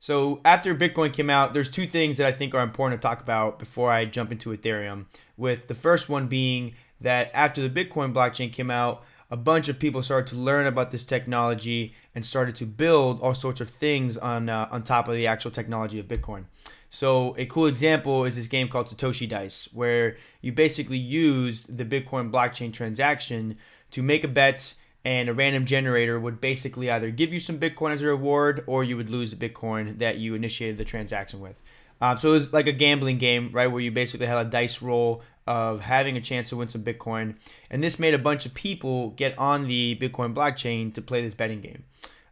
So after Bitcoin came out, there's two things that I think are important to talk about before I jump into Ethereum. With the first one being that after the Bitcoin blockchain came out, a bunch of people started to learn about this technology and started to build all sorts of things on top of the actual technology of Bitcoin. So a cool example is this game called Satoshi Dice, where you basically used the Bitcoin blockchain transaction to make a bet, and a random generator would basically either give you some Bitcoin as a reward, or you would lose the Bitcoin that you initiated the transaction with. So it was like a gambling game, right, where you basically had a dice roll of having a chance to win some Bitcoin. And this made a bunch of people get on the Bitcoin blockchain to play this betting game.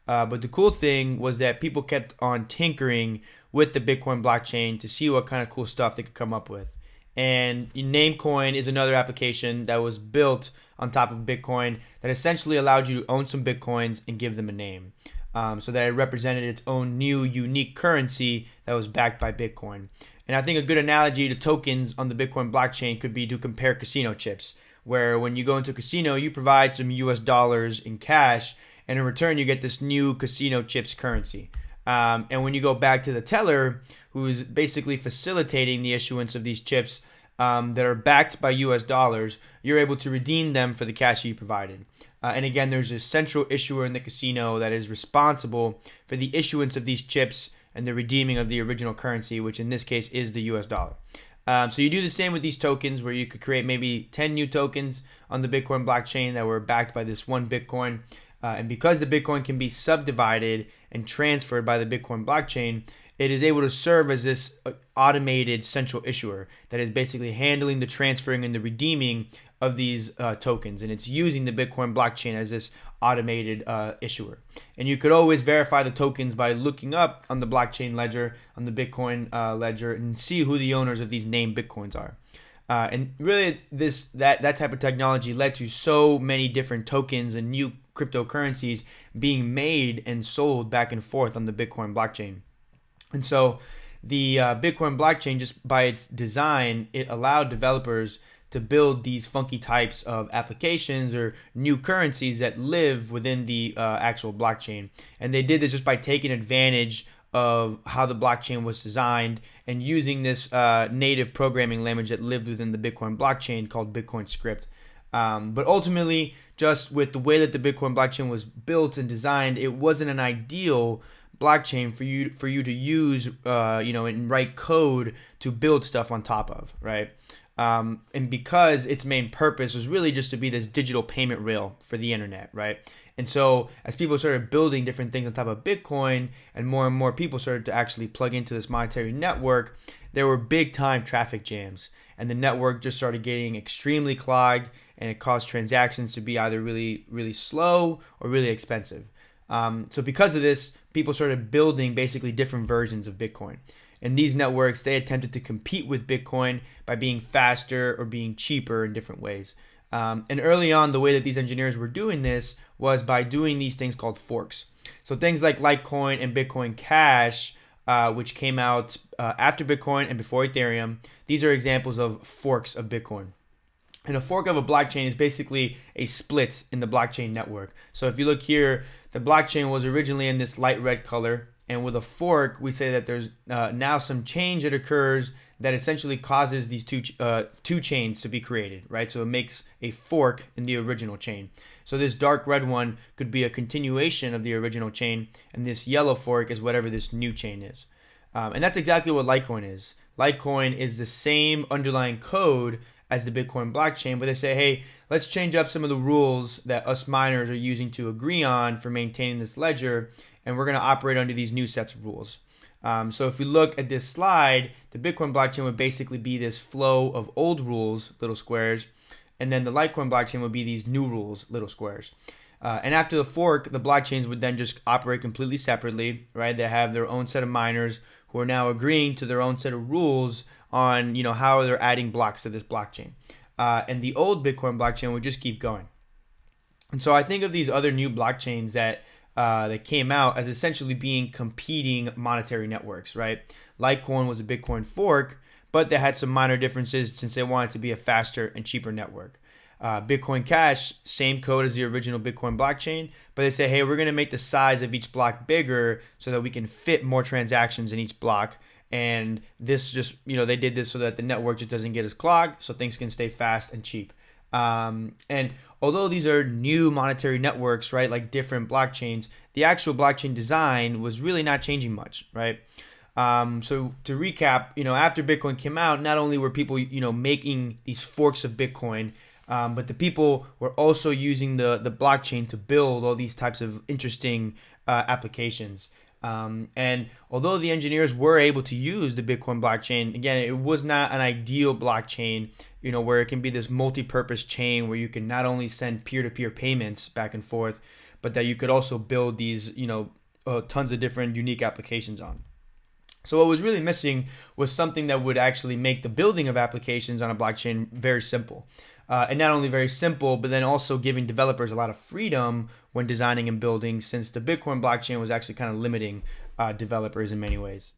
But the cool thing was that people kept on tinkering with the Bitcoin blockchain to see what kind of cool stuff they could come up with. And Namecoin is another application that was built on top of Bitcoin that essentially allowed you to own some Bitcoins and give them a name. So that it represented its own new unique currency that was backed by Bitcoin. And I think a good analogy to tokens on the Bitcoin blockchain could be to compare casino chips, where when you go into a casino, you provide some US dollars in cash, and in return, you get this new casino chips currency. And when you go back to the teller, who's basically facilitating the issuance of these chips that are backed by US dollars, you're able to redeem them for the cash that you provided. And again, there's a central issuer in the casino that is responsible for the issuance of these chips and the redeeming of the original currency, which in this case is the US dollar. So you do the same with these tokens, where you could create maybe 10 new tokens on the Bitcoin blockchain that were backed by this one Bitcoin. And because the Bitcoin can be subdivided and transferred by the Bitcoin blockchain, it is able to serve as this automated central issuer that is basically handling the transferring and the redeeming of these tokens. And it's using the Bitcoin blockchain as this automated issuer. And you could always verify the tokens by looking up on the blockchain ledger, on the Bitcoin ledger, and see who the owners of these named Bitcoins are. And really, that type of technology led to so many different tokens and new cryptocurrencies being made and sold back and forth on the Bitcoin blockchain. And so the Bitcoin blockchain, just by its design, it allowed developers to build these funky types of applications or new currencies that live within the actual blockchain. And they did this just by taking advantage of how the blockchain was designed and using this native programming language that lived within the Bitcoin blockchain called Bitcoin script. But ultimately, just with the way that the Bitcoin blockchain was built and designed, it wasn't an ideal blockchain for you to use, and write code to build stuff on top of, right? And because its main purpose was really just to be this digital payment rail for the internet, right? And so as people started building different things on top of Bitcoin, and more people started to actually plug into this monetary network, there were big time traffic jams, and the network just started getting extremely clogged, and it caused transactions to be either really, really slow or really expensive. So because of this, people started building basically different versions of Bitcoin. And these networks, they attempted to compete with Bitcoin by being faster or being cheaper in different ways. And early on, the way that these engineers were doing this was by doing these things called forks. So things like Litecoin and Bitcoin Cash, which came out after Bitcoin and before Ethereum, these are examples of forks of Bitcoin. And a fork of a blockchain is basically a split in the blockchain network. So if you look here, the blockchain was originally in this light red color. And with a fork, we say that there's now some change that occurs that essentially causes these two chains to be created, right? So it makes a fork in the original chain. So this dark red one could be a continuation of the original chain, and this yellow fork is whatever this new chain is. And that's exactly what Litecoin is. Litecoin is the same underlying code as the Bitcoin blockchain, but they say, hey, let's change up some of the rules that us miners are using to agree on for maintaining this ledger, and we're going to operate under these new sets of rules. So if we look at this slide, the Bitcoin blockchain would basically be this flow of old rules, little squares, and then the Litecoin blockchain would be these new rules, little squares. And after the fork, the blockchains would then just operate completely separately, right? They have their own set of miners who are now agreeing to their own set of rules on, how they're adding blocks to this blockchain. And the old Bitcoin blockchain would just keep going. And so I think of these other new blockchains that came out as essentially being competing monetary networks, right? Litecoin was a Bitcoin fork, but they had some minor differences since they wanted to be a faster and cheaper network. Bitcoin Cash, same code as the original Bitcoin blockchain, but they say, hey, we're going to make the size of each block bigger so that we can fit more transactions in each block. And this just, they did this so that the network just doesn't get as clogged, so things can stay fast and cheap. And although these are new monetary networks, right, like different blockchains, the actual blockchain design was really not changing much, right? So to recap, after Bitcoin came out, not only were people, making these forks of Bitcoin, but the people were also using the blockchain to build all these types of interesting applications. And although the engineers were able to use the Bitcoin blockchain, again, it was not an ideal blockchain, where it can be this multi-purpose chain where you can not only send peer-to-peer payments back and forth, but that you could also build these, tons of different unique applications on. So what was really missing was something that would actually make the building of applications on a blockchain very simple. And not only very simple, but then also giving developers a lot of freedom when designing and building, since the Bitcoin blockchain was actually kind of limiting developers in many ways.